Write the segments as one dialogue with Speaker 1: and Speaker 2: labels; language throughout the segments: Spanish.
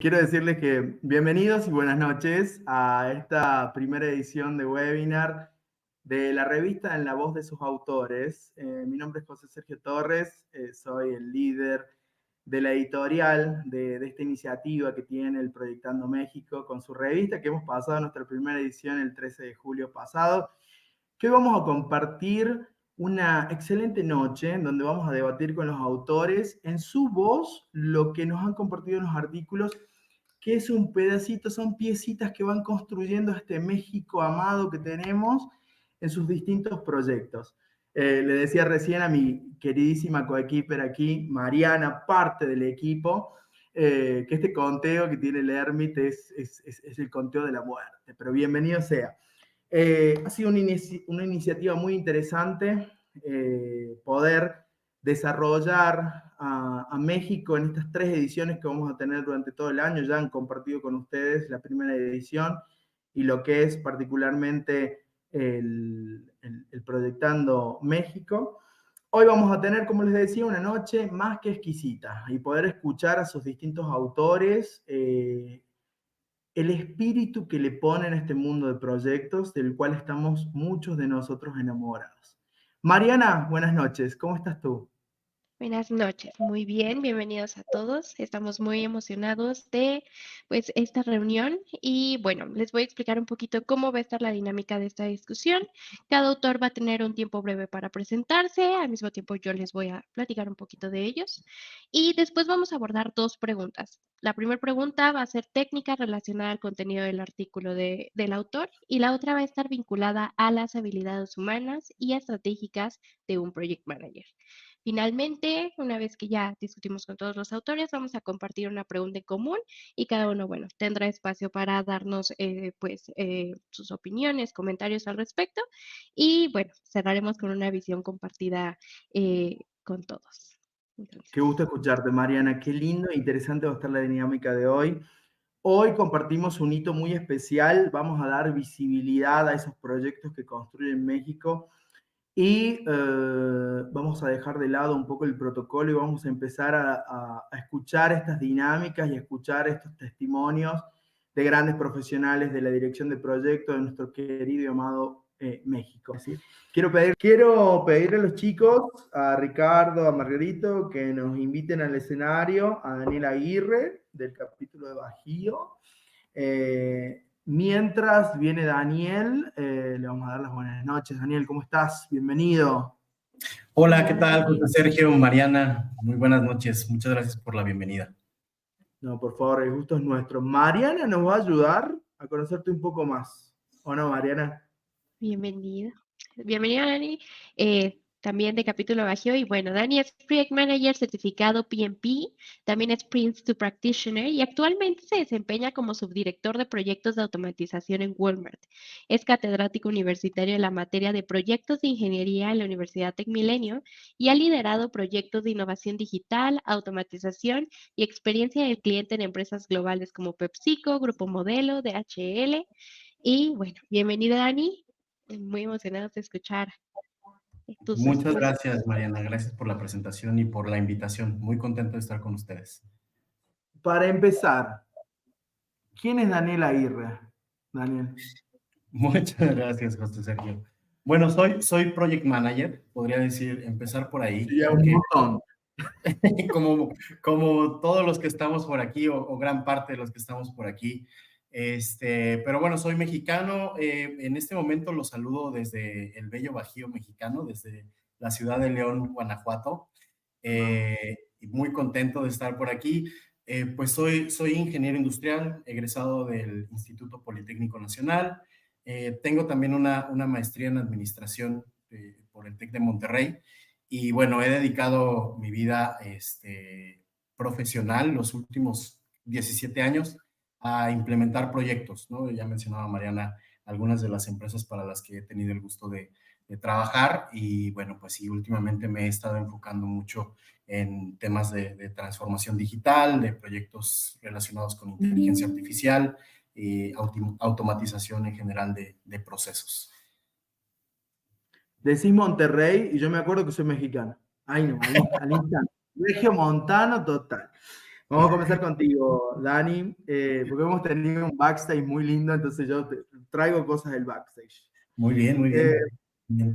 Speaker 1: Quiero decirles que bienvenidos y buenas noches a esta primera edición de webinar de la revista En la voz de sus autores. Mi nombre es José Sergio Torres, soy el líder de la editorial de esta iniciativa que tiene el Proyectando México con su revista, que hemos pasado nuestra primera edición el 13 de julio pasado, que hoy vamos a compartir una excelente noche en donde vamos a debatir con los autores en su voz lo que nos han compartido en los artículos, que es un pedacito, son piecitas que van construyendo este México amado que tenemos en sus distintos proyectos. Le decía recién a mi queridísima coequiper aquí, Mariana, parte del equipo, que este conteo que tiene el Hermit es el conteo de la muerte, pero bienvenido sea. Ha sido una iniciativa muy interesante poder desarrollar a México en estas 3 ediciones que vamos a tener durante todo el año. Ya han compartido con ustedes la primera edición y lo que es particularmente el Proyectando México. Hoy vamos a tener, como les decía, una noche más que exquisita y poder escuchar a sus distintos autores, el espíritu que le ponen a este mundo de proyectos del cual estamos muchos de nosotros enamorados. Mariana, buenas noches, ¿cómo estás tú?
Speaker 2: Buenas noches, muy bien, bienvenidos a todos. Estamos muy emocionados de pues esta reunión y bueno, les voy a explicar un poquito cómo va a estar la dinámica de esta discusión. Cada autor va a tener un tiempo breve para presentarse, al mismo tiempo yo les voy a platicar un poquito de ellos y después vamos a abordar 2 preguntas. La primera pregunta va a ser técnica relacionada al contenido del artículo del autor y la otra va a estar vinculada a las habilidades humanas y estratégicas de un project manager. Finalmente, una vez que ya discutimos con todos los autores, vamos a compartir una pregunta en común y cada uno, bueno, tendrá espacio para darnos, sus opiniones, comentarios al respecto y, bueno, cerraremos con una visión compartida con todos.
Speaker 1: Qué
Speaker 2: Entonces,
Speaker 1: gusto escucharte, Mariana. Qué lindo e interesante va a estar la dinámica de hoy. Hoy compartimos un hito muy especial. Vamos a dar visibilidad a esos proyectos que construyen México y vamos a dejar de lado un poco el protocolo y vamos a empezar a escuchar estas dinámicas y a escuchar estos testimonios de grandes profesionales de la dirección de proyectos de nuestro querido y amado México. ¿Sí? Quiero pedir a los chicos, a Ricardo, a Margarito, que nos inviten al escenario, a Daniel Aguirre, del capítulo de Bajío. Mientras viene Daniel, le vamos a dar las buenas noches. Daniel, ¿cómo estás? Bienvenido.
Speaker 3: Hola, ¿qué tal, José Sergio, Mariana? Muy buenas noches. Muchas gracias por la bienvenida.
Speaker 1: No, por favor, el gusto es nuestro. Mariana nos va a ayudar a conocerte un poco más. ¿O no, Mariana?
Speaker 2: bienvenido. Bienvenido, Dani. También de capítulo Bajío. Y bueno, Dani es Project Manager certificado PMP, también es Prince 2 Practitioner y actualmente se desempeña como subdirector de proyectos de automatización en Walmart. Es catedrático universitario en la materia de proyectos de ingeniería en la Universidad TecMilenio y ha liderado proyectos de innovación digital, automatización y experiencia del cliente en empresas globales como PepsiCo, Grupo Modelo, DHL. Y bueno, bienvenido, Dani. Muy emocionados de escuchar tus
Speaker 3: Muchas
Speaker 2: respuestas.
Speaker 3: gracias, Mariana. Gracias por la presentación y por la invitación. Muy contento de estar con ustedes.
Speaker 1: Para empezar, ¿quién es Daniel Aguirre? Daniel.
Speaker 3: Muchas gracias, José Sergio. Bueno, soy Project Manager, podría decir, empezar por ahí,
Speaker 1: Sí, un
Speaker 3: aunque
Speaker 1: montón.
Speaker 3: como todos los que estamos por aquí, o gran parte de los que estamos por aquí. Pero bueno, soy mexicano. En este momento los saludo desde el bello Bajío mexicano, desde la ciudad de León, Guanajuato. Y muy contento de estar por aquí. Pues soy ingeniero industrial, egresado del Instituto Politécnico Nacional. Tengo también una maestría en administración por el TEC de Monterrey. Y bueno, he dedicado mi vida profesional los últimos 17 años a implementar proyectos, ¿no? Ya mencionaba Mariana algunas de las empresas para las que he tenido el gusto de trabajar y bueno, pues sí, últimamente me he estado enfocando mucho en temas de transformación digital, de proyectos relacionados con inteligencia artificial y automatización en general de procesos.
Speaker 1: Decís Monterrey y yo me acuerdo que soy mexicano. Ay, no, al instante. Regio montano total. Vamos a comenzar contigo, Dani, porque hemos tenido un backstage muy lindo, entonces yo te traigo cosas del backstage.
Speaker 3: Muy bien, muy
Speaker 1: Eh,
Speaker 3: bien.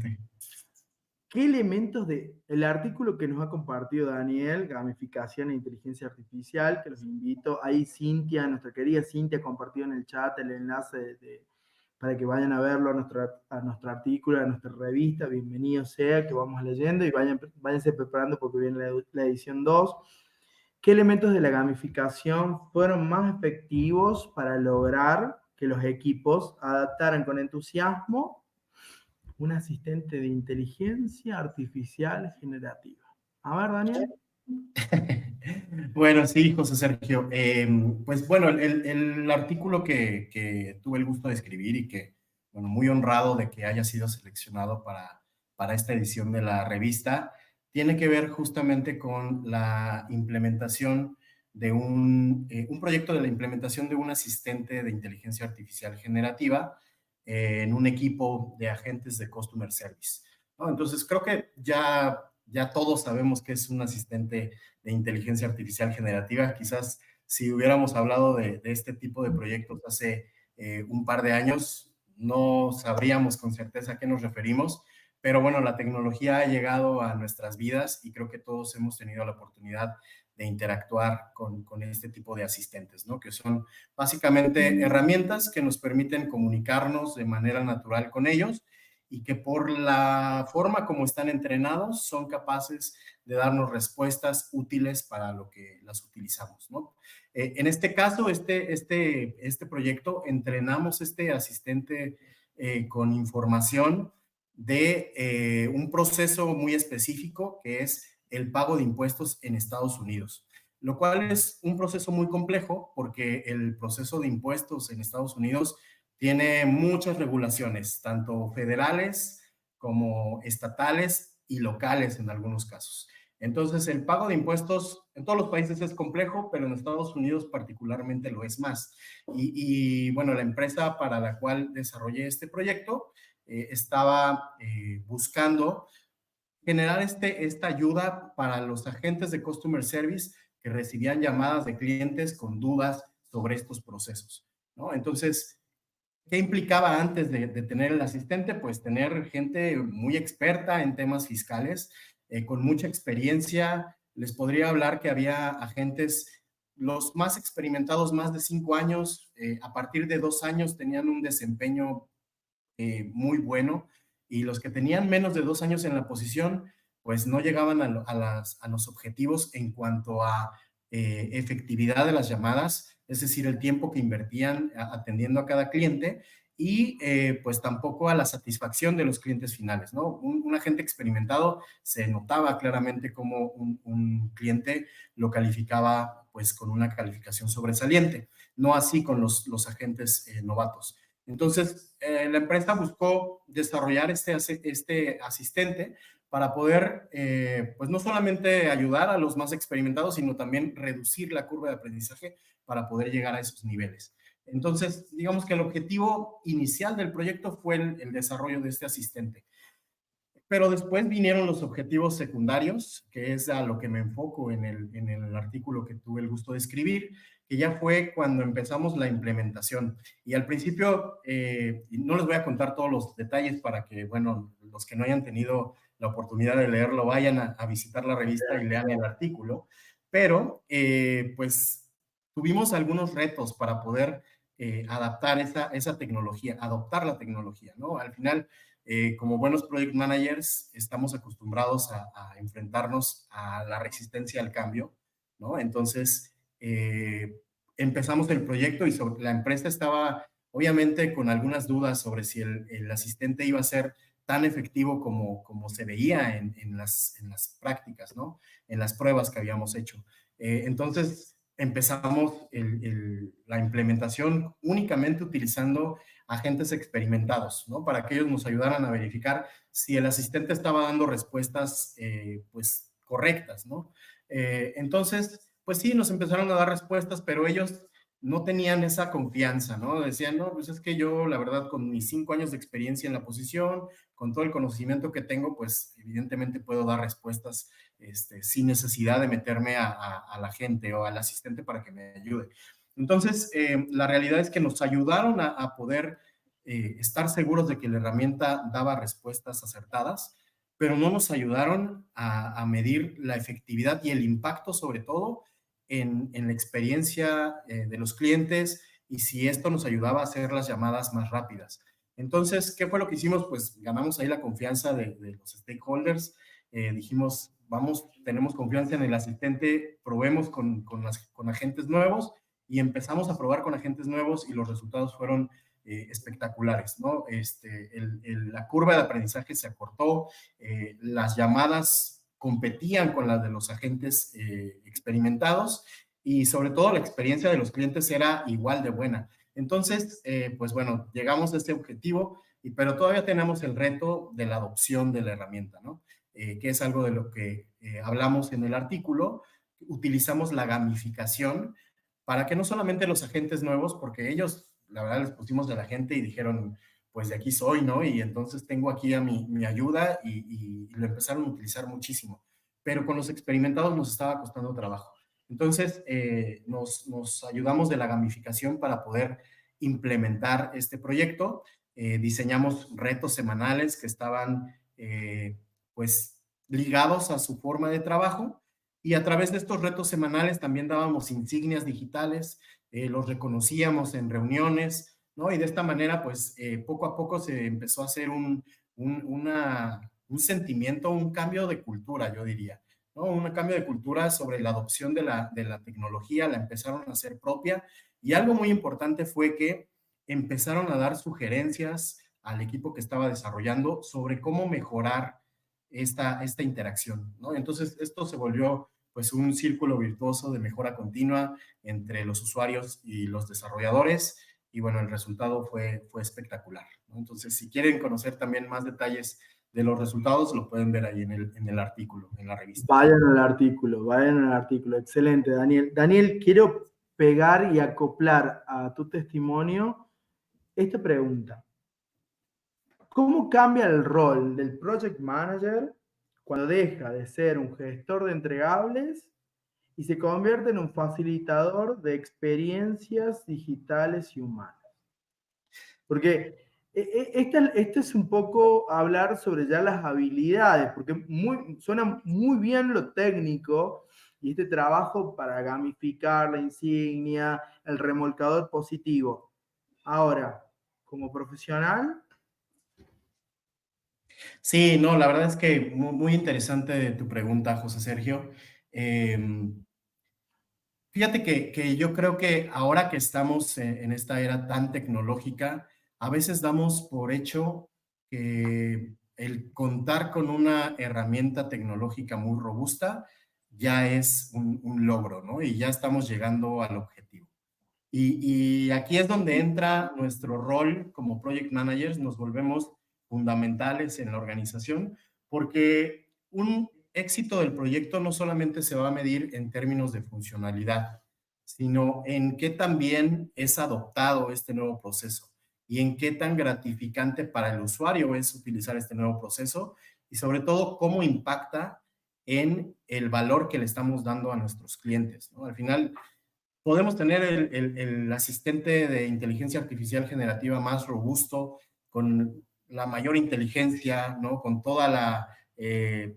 Speaker 1: ¿Qué elementos del artículo que nos ha compartido Daniel, gamificación e inteligencia artificial, que los invito, ahí Cintia, nuestra querida Cintia, compartió en el chat el enlace para que vayan a verlo a nuestro artículo, a nuestra revista, bienvenido sea, que vamos leyendo y váyanse preparando porque viene la edición 2. ¿Qué elementos de la gamificación fueron más efectivos para lograr que los equipos adaptaran con entusiasmo un asistente de inteligencia artificial generativa? A ver, Daniel.
Speaker 3: Bueno, sí, José Sergio. Pues bueno, el artículo que tuve el gusto de escribir y que, bueno, muy honrado de que haya sido seleccionado para esta edición de la revista, tiene que ver justamente con la implementación de un proyecto de la implementación de un asistente de inteligencia artificial generativa en un equipo de agentes de Customer Service, ¿no? Entonces, creo que ya todos sabemos que es un asistente de inteligencia artificial generativa. Quizás si hubiéramos hablado de este tipo de proyectos hace un par de años, no sabríamos con certeza a qué nos referimos, pero bueno, la tecnología ha llegado a nuestras vidas y creo que todos hemos tenido la oportunidad de interactuar con este tipo de asistentes, ¿no? Que son básicamente herramientas que nos permiten comunicarnos de manera natural con ellos y que por la forma como están entrenados son capaces de darnos respuestas útiles para lo que las utilizamos, ¿no? En este caso, este proyecto, entrenamos este asistente con información de un proceso muy específico que es el pago de impuestos en Estados Unidos, lo cual es un proceso muy complejo porque el proceso de impuestos en Estados Unidos tiene muchas regulaciones, tanto federales como estatales y locales en algunos casos. Entonces, el pago de impuestos en todos los países es complejo, pero en Estados Unidos particularmente lo es más. Bueno, la empresa para la cual desarrollé este proyecto estaba buscando generar esta ayuda para los agentes de Customer Service que recibían llamadas de clientes con dudas sobre estos procesos, ¿no? Entonces, ¿qué implicaba antes de tener el asistente? Pues tener gente muy experta en temas fiscales, con mucha experiencia. Les podría hablar que había agentes, los más experimentados, más de 5 años, a partir de 2 años tenían un desempeño muy bueno, y los que tenían menos de 2 años en la posición, pues no llegaban a los objetivos en cuanto a efectividad de las llamadas, es decir, el tiempo que invertían atendiendo a cada cliente, y pues tampoco a la satisfacción de los clientes finales, ¿no? Un agente experimentado se notaba claramente como un cliente lo calificaba pues con una calificación sobresaliente, no así con los agentes novatos. Entonces, la empresa buscó desarrollar este asistente para poder, pues no solamente ayudar a los más experimentados, sino también reducir la curva de aprendizaje para poder llegar a esos niveles. Entonces, digamos que el objetivo inicial del proyecto fue el desarrollo de este asistente. Pero después vinieron los objetivos secundarios, que es a lo que me enfoco en el artículo que tuve el gusto de escribir, que ya fue cuando empezamos la implementación. Y al principio, no les voy a contar todos los detalles para que, bueno, los que no hayan tenido la oportunidad de leerlo vayan a visitar la revista y lean el artículo, pero pues tuvimos algunos retos para poder adaptar esa tecnología, adoptar la tecnología, ¿no? Al final, como buenos project managers, estamos acostumbrados a enfrentarnos a la resistencia al cambio, ¿no? Entonces, empezamos el proyecto y la empresa estaba, obviamente, con algunas dudas sobre si el asistente iba a ser tan efectivo como se veía en las prácticas, ¿no? En las pruebas que habíamos hecho. Entonces, empezamos la implementación únicamente utilizando agentes experimentados, ¿no? Para que ellos nos ayudaran a verificar si el asistente estaba dando respuestas, pues, correctas, ¿no? Entonces, pues sí, nos empezaron a dar respuestas, pero ellos no tenían esa confianza, ¿no? Decían, no, pues es que yo, la verdad, con mis 5 años de experiencia en la posición, con todo el conocimiento que tengo, pues evidentemente puedo dar respuestas sin necesidad de meterme a la gente o al asistente para que me ayude. Entonces, la realidad es que nos ayudaron a poder estar seguros de que la herramienta daba respuestas acertadas, pero no nos ayudaron a medir la efectividad y el impacto, sobre todo, en la experiencia de los clientes y si esto nos ayudaba a hacer las llamadas más rápidas. Entonces, ¿qué fue lo que hicimos? Pues ganamos ahí la confianza de los stakeholders. Dijimos, vamos, tenemos confianza en el asistente, probemos con agentes nuevos y empezamos a probar con agentes nuevos y los resultados fueron espectaculares, ¿no? La curva de aprendizaje se acortó, las llamadas competían con las de los agentes experimentados y sobre todo la experiencia de los clientes era igual de buena. Entonces, pues bueno, llegamos a este objetivo, pero todavía tenemos el reto de la adopción de la herramienta, ¿no? Que es algo de lo que hablamos en el artículo. Utilizamos la gamificación para que no solamente los agentes nuevos, porque ellos, la verdad, les pusimos a la gente y dijeron, pues de aquí soy, ¿no? Y entonces tengo aquí a mi ayuda y lo empezaron a utilizar muchísimo. Pero con los experimentados nos estaba costando trabajo. Entonces, nos ayudamos de la gamificación para poder implementar este proyecto. Diseñamos retos semanales que estaban, pues, ligados a su forma de trabajo y a través de estos retos semanales también dábamos insignias digitales, los reconocíamos en reuniones, ¿no? Y de esta manera, pues, poco a poco se empezó a hacer un sentimiento, un cambio de cultura, yo diría, ¿no? Un cambio de cultura sobre la adopción de la tecnología, la empezaron a hacer propia y algo muy importante fue que empezaron a dar sugerencias al equipo que estaba desarrollando sobre cómo mejorar esta interacción, ¿no? Entonces, esto se volvió pues un círculo virtuoso de mejora continua entre los usuarios y los desarrolladores y bueno, el resultado fue espectacular, ¿no? Entonces, si quieren conocer también más detalles de los resultados, lo pueden ver ahí en el artículo, en la revista.
Speaker 1: Vayan al artículo. Excelente, Daniel. Daniel, quiero pegar y acoplar a tu testimonio esta pregunta. ¿Cómo cambia el rol del Project Manager cuando deja de ser un gestor de entregables y se convierte en un facilitador de experiencias digitales y humanas? Porque este es un poco hablar sobre ya las habilidades, porque suena muy bien lo técnico y este trabajo para gamificar la insignia, el remolcador positivo. Ahora, como profesional.
Speaker 3: Sí, no, la verdad es que muy interesante tu pregunta, José Sergio. Fíjate que yo creo que ahora que estamos en esta era tan tecnológica, a veces damos por hecho que el contar con una herramienta tecnológica muy robusta ya es un logro, ¿no? Y ya estamos llegando al objetivo. Y aquí es donde entra nuestro rol como project managers, nos volvemos fundamentales en la organización, porque un éxito del proyecto no solamente se va a medir en términos de funcionalidad, sino en qué tan bien es adoptado este nuevo proceso y en qué tan gratificante para el usuario es utilizar este nuevo proceso y sobre todo cómo impacta en el valor que le estamos dando a nuestros clientes, ¿no? Al final, podemos tener el asistente de inteligencia artificial generativa más robusto, con la mayor inteligencia, ¿no? Con toda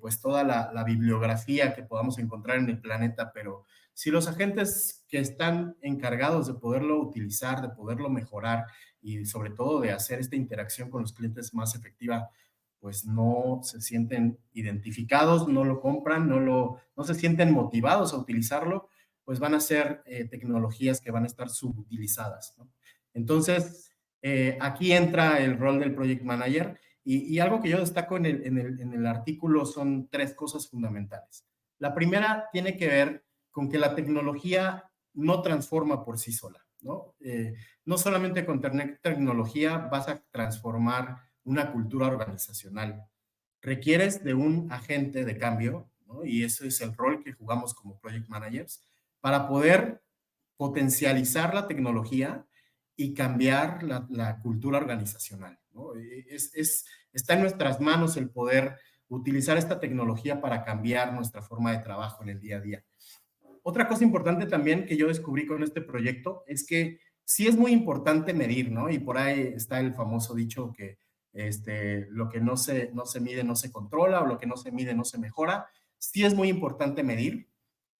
Speaker 3: pues toda la bibliografía que podamos encontrar en el planeta, pero si los agentes que están encargados de poderlo utilizar, de poderlo mejorar y sobre todo de hacer esta interacción con los clientes más efectiva, pues no se sienten identificados, no lo compran, no se sienten motivados a utilizarlo, pues van a ser tecnologías que van a estar subutilizadas, ¿no? Entonces, aquí entra el rol del Project Manager y algo que yo destaco en el artículo son 3 cosas fundamentales. La primera tiene que ver con que la tecnología no transforma por sí sola, ¿no? No solamente con tecnología vas a transformar una cultura organizacional. Requieres de un agente de cambio, ¿no? Y ese es el rol que jugamos como Project Managers, para poder potencializar la tecnología y cambiar la cultura organizacional, ¿no? Está en nuestras manos el poder utilizar esta tecnología para cambiar nuestra forma de trabajo en el día a día. Otra cosa importante también que yo descubrí con este proyecto es que sí es muy importante medir, ¿no? Y por ahí está el famoso dicho que lo que no se mide no se controla, o lo que no se mide no se mejora. Sí es muy importante medir,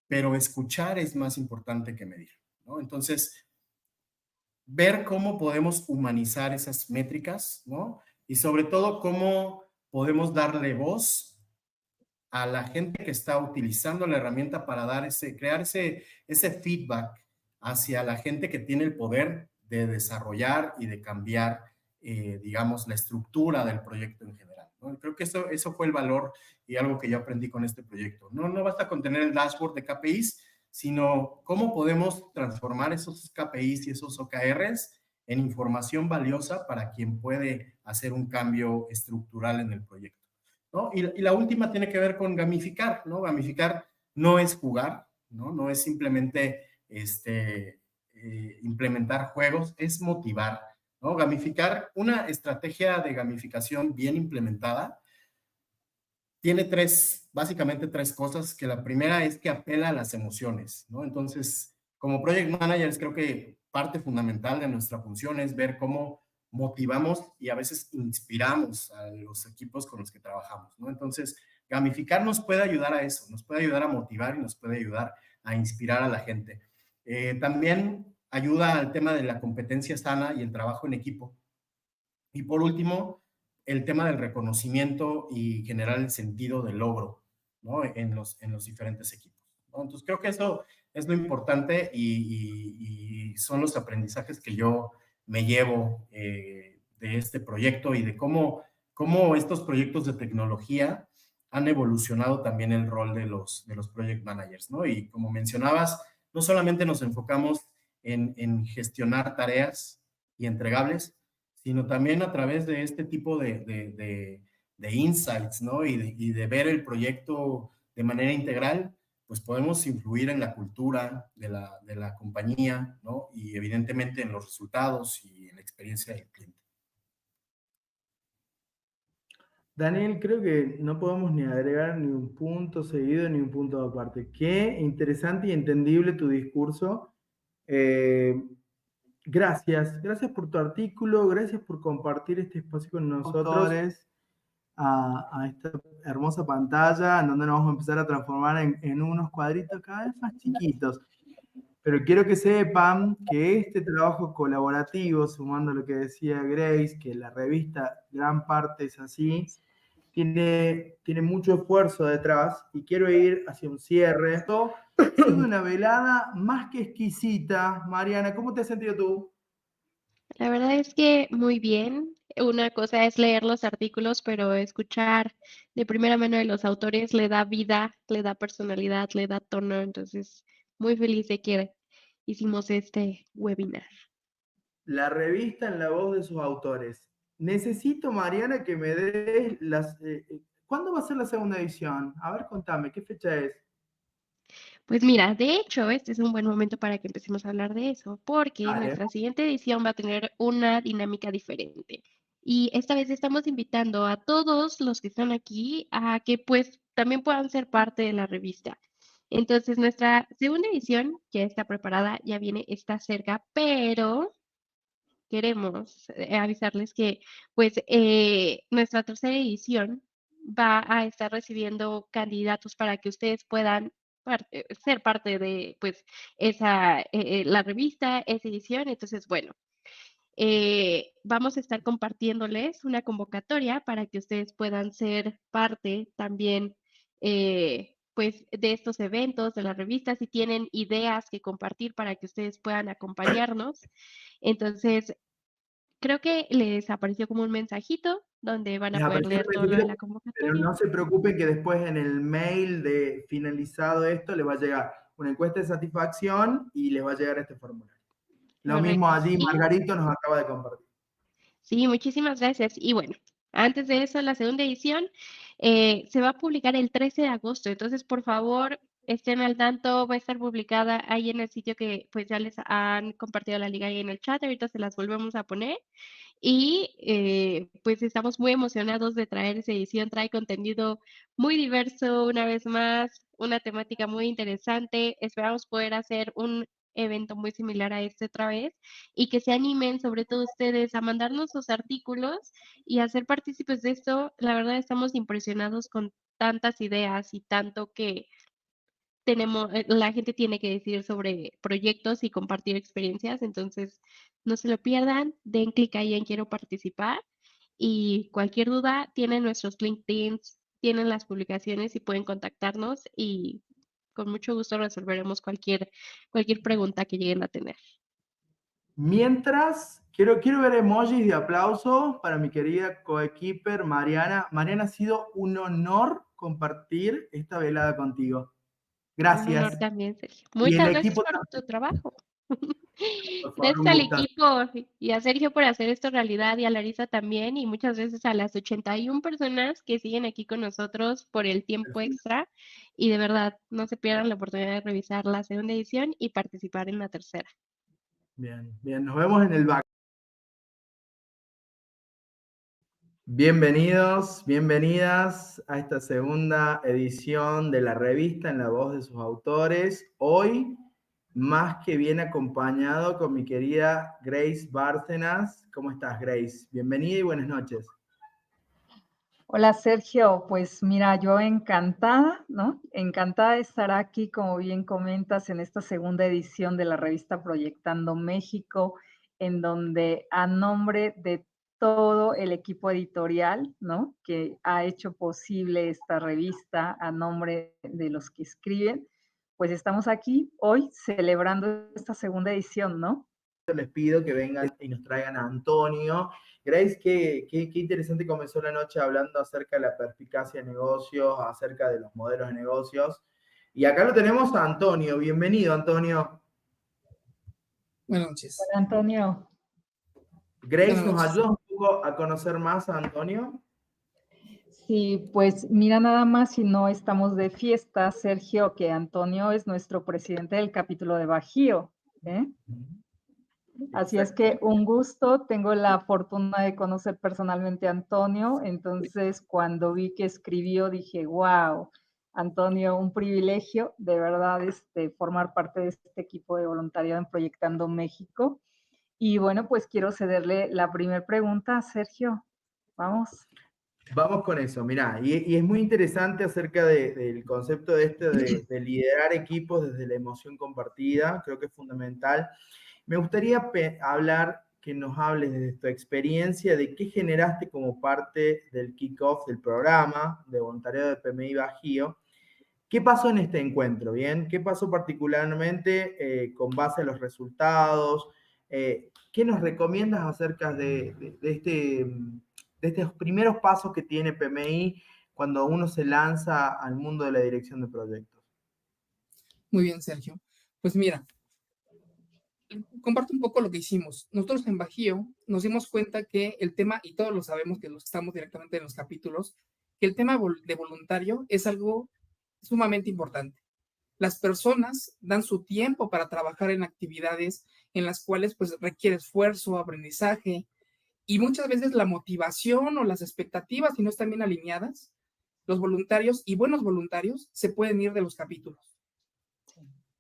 Speaker 3: pero escuchar es más importante que medir, ¿no? Entonces, ver cómo podemos humanizar esas métricas, ¿no? Y sobre todo, cómo podemos darle voz a la gente que está utilizando la herramienta para crear ese feedback hacia la gente que tiene el poder de desarrollar y de cambiar, digamos, la estructura del proyecto en general, ¿no? Creo que eso fue el valor y algo que yo aprendí con este proyecto. No basta con tener el dashboard de KPIs, sino cómo podemos transformar esos KPIs y esos OKRs en información valiosa para quien puede hacer un cambio estructural en el proyecto, ¿no? Y la última tiene que ver con gamificar, ¿no? Gamificar no es jugar, ¿no? No es simplemente implementar juegos, es motivar, ¿no? Gamificar, una estrategia de gamificación bien implementada tiene básicamente tres cosas, que la primera es que apela a las emociones, ¿no? Entonces, como project managers, creo que parte fundamental de nuestra función es ver cómo motivamos y a veces inspiramos a los equipos con los que trabajamos, ¿no? Entonces, gamificar nos puede ayudar a eso, nos puede ayudar a motivar y nos puede ayudar a inspirar a la gente. También ayuda al tema de la competencia sana y el trabajo en equipo. Y por último, el tema del reconocimiento y generar el sentido del logro, ¿no? En los diferentes equipos, ¿no? Entonces, creo que eso es lo importante y son los aprendizajes que yo me llevo de este proyecto y de cómo estos proyectos de tecnología han evolucionado también el rol de los project managers, ¿no? Y como mencionabas, no solamente nos enfocamos en gestionar tareas y entregables, sino también a través de este tipo de insights, ¿no? Y de ver el proyecto de manera integral, pues podemos influir en la cultura de la compañía, ¿no? Y evidentemente en los resultados y en la experiencia del cliente.
Speaker 1: Daniel, creo que no podemos ni agregar ni un punto seguido ni un punto aparte. Qué interesante y entendible tu discurso. Gracias por tu artículo, gracias por compartir este espacio con nosotros, a esta hermosa pantalla en donde nos vamos a empezar a transformar en unos cuadritos cada vez más chiquitos. Pero quiero que sepan que este trabajo colaborativo, sumando lo que decía Grace, que la revista gran parte es así, tiene mucho esfuerzo detrás y quiero ir hacia un cierre. Esto ha sido una velada más que exquisita. Mariana, ¿cómo te has sentido tú?
Speaker 2: La verdad es que muy bien. Una cosa es leer los artículos, pero escuchar de primera mano de los autores le da vida, le da personalidad, le da tono. Entonces, muy feliz de que hicimos este webinar.
Speaker 1: La revista en la voz de sus autores. Necesito, Mariana, que me des ¿cuándo va a ser la segunda edición? A ver, contame, ¿qué fecha es?
Speaker 2: Pues mira, de hecho, este es un buen momento para que empecemos a hablar de eso, porque
Speaker 1: Dale.
Speaker 2: nuestra siguiente edición va a tener una dinámica diferente. Y esta vez estamos invitando a todos los que están aquí a que pues también puedan ser parte de la revista. Entonces, nuestra segunda edición ya está preparada, ya viene, está cerca, pero queremos avisarles que pues nuestra tercera edición va a estar recibiendo candidatos para que ustedes puedan ser parte de pues la revista, esa edición. Entonces, bueno, vamos a estar compartiéndoles una convocatoria para que ustedes puedan ser parte también pues de estos eventos, de la revista, si tienen ideas que compartir para que ustedes puedan acompañarnos. Entonces, creo que les apareció como un mensajito donde van a
Speaker 1: Les
Speaker 2: poder
Speaker 1: apareció
Speaker 2: leer
Speaker 1: el
Speaker 2: todo lo de
Speaker 1: mensajito,
Speaker 2: la
Speaker 1: pero
Speaker 2: convocatoria.
Speaker 1: no se preocupen que después en el mail de finalizado esto les va a llegar una encuesta de satisfacción y les va a llegar este formulario. Lo mismo
Speaker 2: Correcto.
Speaker 1: allí,
Speaker 2: Y
Speaker 1: Margarito nos acaba de compartir.
Speaker 2: sí, muchísimas gracias. Y bueno, antes de eso, la segunda edición se va a publicar el 13 de agosto. Entonces, por favor, estén al tanto, va a estar publicada ahí en el sitio que pues ya les han compartido la liga ahí en el chat, ahorita se las volvemos a poner. Y pues estamos muy emocionados de traer esa edición, trae contenido muy diverso, una vez más, una temática muy interesante. Esperamos poder hacer un evento muy similar a este otra vez y que se animen, sobre todo ustedes, a mandarnos sus artículos y a ser partícipes de esto. La verdad estamos impresionados con tantas ideas y tanto que tenemos, la gente tiene que decir sobre proyectos y compartir experiencias, entonces no se lo pierdan, den clic ahí en quiero participar y cualquier duda tienen nuestros LinkedIns, tienen las publicaciones y pueden contactarnos y con mucho gusto resolveremos cualquier pregunta que lleguen a tener.
Speaker 1: Mientras, quiero ver emojis de aplauso para mi querida coequiper Mariana. Mariana, ha sido un honor compartir esta velada contigo.
Speaker 2: Un honor
Speaker 1: Gracias.
Speaker 2: también, Sergio.
Speaker 1: Y el
Speaker 2: Muchas gracias
Speaker 1: equipo
Speaker 2: por tu trabajo.
Speaker 1: por favor,
Speaker 2: Gracias
Speaker 1: un
Speaker 2: al
Speaker 1: gustazo.
Speaker 2: equipo y a Sergio por hacer esto realidad y a Larisa también y muchas veces a las 81 personas que siguen aquí con nosotros por el tiempo extra y de verdad no se pierdan la oportunidad de revisar la segunda edición y participar en la tercera.
Speaker 1: Bien, bien, nos vemos en el back. Bienvenidos, bienvenidas a esta segunda edición de la revista En la voz de sus autores. Hoy, más que bien acompañado con mi querida Grace Bárcenas. ¿Cómo estás, Grace? Bienvenida y buenas noches.
Speaker 4: Hola Sergio, pues mira, yo encantada, ¿no? Encantada de estar aquí, como bien comentas, en esta segunda edición de la revista Proyectando México, en donde a nombre de todo el equipo editorial, ¿no? Que ha hecho posible esta revista, a nombre de los que escriben, pues estamos aquí hoy celebrando esta segunda edición, ¿no?
Speaker 1: Les pido que vengan y nos traigan a Antonio. Grace, qué interesante comenzó la noche hablando acerca de la perspicacia de negocios, acerca de los modelos de negocios. Y acá lo tenemos a Antonio. Bienvenido, Antonio.
Speaker 5: Buenas noches.
Speaker 4: Hola, Antonio.
Speaker 1: Grace, ¿nos ayuda un poco a conocer más a Antonio?
Speaker 4: Sí, pues mira nada más si no estamos de fiesta, Sergio, que Antonio es nuestro presidente del capítulo de Bajío, ¿eh? Así es que un gusto, tengo la fortuna de conocer personalmente a Antonio, entonces cuando vi que escribió dije, wow, Antonio, un privilegio de verdad formar parte de este equipo de voluntariado en Proyectando México. Y bueno, pues quiero cederle la primera pregunta a Sergio. Vamos.
Speaker 1: Vamos con eso, mirá, y es muy interesante acerca del concepto de liderar equipos desde la emoción compartida, creo que es fundamental. Me gustaría hablar, que nos hables de tu experiencia, de qué generaste como parte del kickoff del programa de voluntariado de PMI Bajío. ¿Qué pasó en este encuentro? ¿Bien? ¿Qué pasó particularmente con base a los resultados? ¿Qué nos recomiendas acerca de estos primeros pasos que tiene PMI cuando uno se lanza al mundo de la dirección de proyectos?
Speaker 5: Muy bien, Sergio. Pues mira, comparto un poco lo que hicimos. Nosotros en Bajío nos dimos cuenta que el tema, y todos lo sabemos que los estamos directamente en los capítulos, que el tema de voluntario es algo sumamente importante. Las personas dan su tiempo para trabajar en actividades en las cuales pues requiere esfuerzo, aprendizaje, y muchas veces la motivación o las expectativas, si no están bien alineadas, los voluntarios y buenos voluntarios se pueden ir de los capítulos.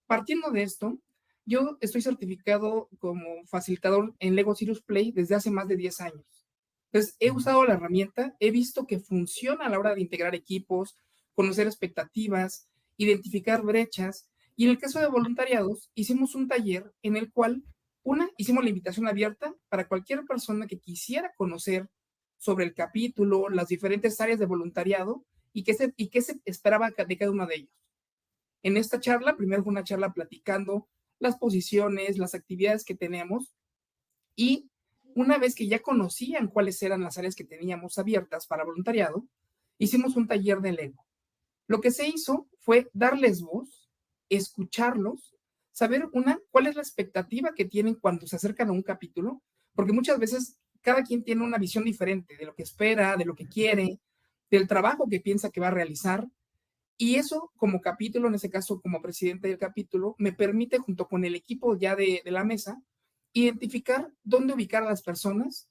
Speaker 5: Partiendo de esto, yo estoy certificado como facilitador en Lego Serious Play desde hace más de 10 años. Entonces, he usado la herramienta, he visto que funciona a la hora de integrar equipos, conocer expectativas, identificar brechas. Y en el caso de voluntariados, hicimos un taller en el cual, hicimos la invitación abierta para cualquier persona que quisiera conocer sobre el capítulo, las diferentes áreas de voluntariado y qué se esperaba de cada uno de ellos. En esta charla, primero fue una charla platicando las posiciones, las actividades que tenemos, y una vez que ya conocían cuáles eran las áreas que teníamos abiertas para voluntariado, hicimos un taller de Lego. Lo que se hizo fue darles voz, escucharlos, saber cuál es la expectativa que tienen cuando se acercan a un capítulo, porque muchas veces cada quien tiene una visión diferente de lo que espera, de lo que quiere, del trabajo que piensa que va a realizar. Y eso como capítulo, en ese caso como presidente del capítulo, me permite junto con el equipo ya de la mesa, identificar dónde ubicar a las personas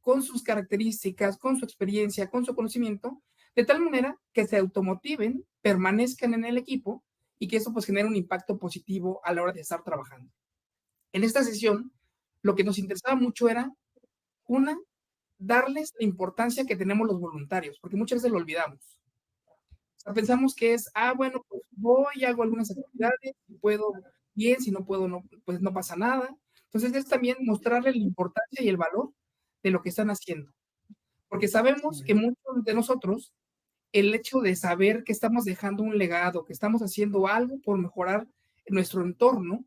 Speaker 5: con sus características, con su experiencia, con su conocimiento, de tal manera que se automotiven, permanezcan en el equipo y que eso pues genere un impacto positivo a la hora de estar trabajando. En esta sesión, lo que nos interesaba mucho era, una, darles la importancia que tenemos los voluntarios, porque muchas veces lo olvidamos. O sea, pensamos que es, bueno, pues voy, hago algunas actividades, si puedo bien, si no puedo, no, pues no pasa nada. Entonces es también mostrarle la importancia y el valor de lo que están haciendo, porque sabemos que muchos de nosotros, el hecho de saber que estamos dejando un legado, que estamos haciendo algo por mejorar nuestro entorno,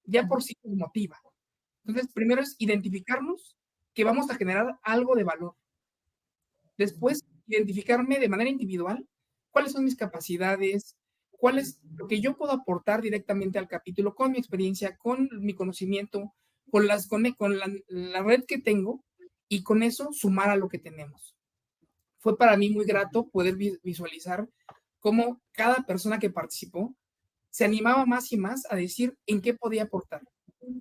Speaker 5: ya por sí nos motiva. Entonces, primero es identificarnos que vamos a generar algo de valor. Después, identificarme de manera individual cuáles son mis capacidades, cuál es lo que yo puedo aportar directamente al capítulo con mi experiencia, con mi conocimiento, con la red que tengo, y con eso sumar a lo que tenemos. Fue para mí muy grato poder visualizar cómo cada persona que participó se animaba más y más a decir en qué podía aportar.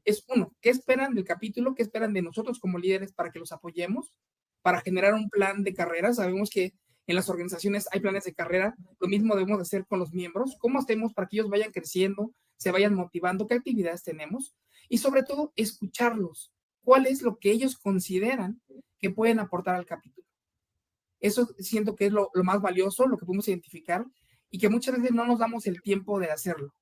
Speaker 5: Es uno, ¿qué esperan del capítulo? ¿Qué esperan de nosotros como líderes para que los apoyemos? Para generar un plan de carrera. Sabemos que en las organizaciones hay planes de carrera. Lo mismo debemos de hacer con los miembros. ¿Cómo hacemos para que ellos vayan creciendo, se vayan motivando? ¿Qué actividades tenemos? Y sobre todo, escucharlos. ¿Cuál es lo que ellos consideran que pueden aportar al capítulo? Eso siento que es lo más valioso, lo que podemos identificar, y que muchas veces no nos damos el tiempo de hacerlo.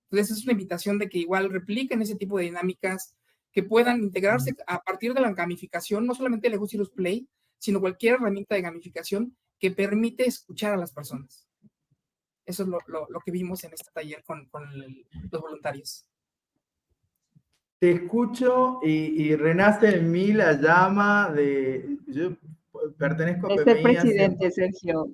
Speaker 5: Entonces es una invitación de que igual repliquen ese tipo de dinámicas, que puedan integrarse a partir de la gamificación, no solamente el Lego Serious Play, sino cualquier herramienta de gamificación que permite escuchar a las personas. Eso es lo que vimos en este taller con los voluntarios.
Speaker 1: Te escucho y renace en mí la llama de... Yo pertenezco a
Speaker 4: De ser
Speaker 1: PMI hace,
Speaker 4: presidente, Sergio,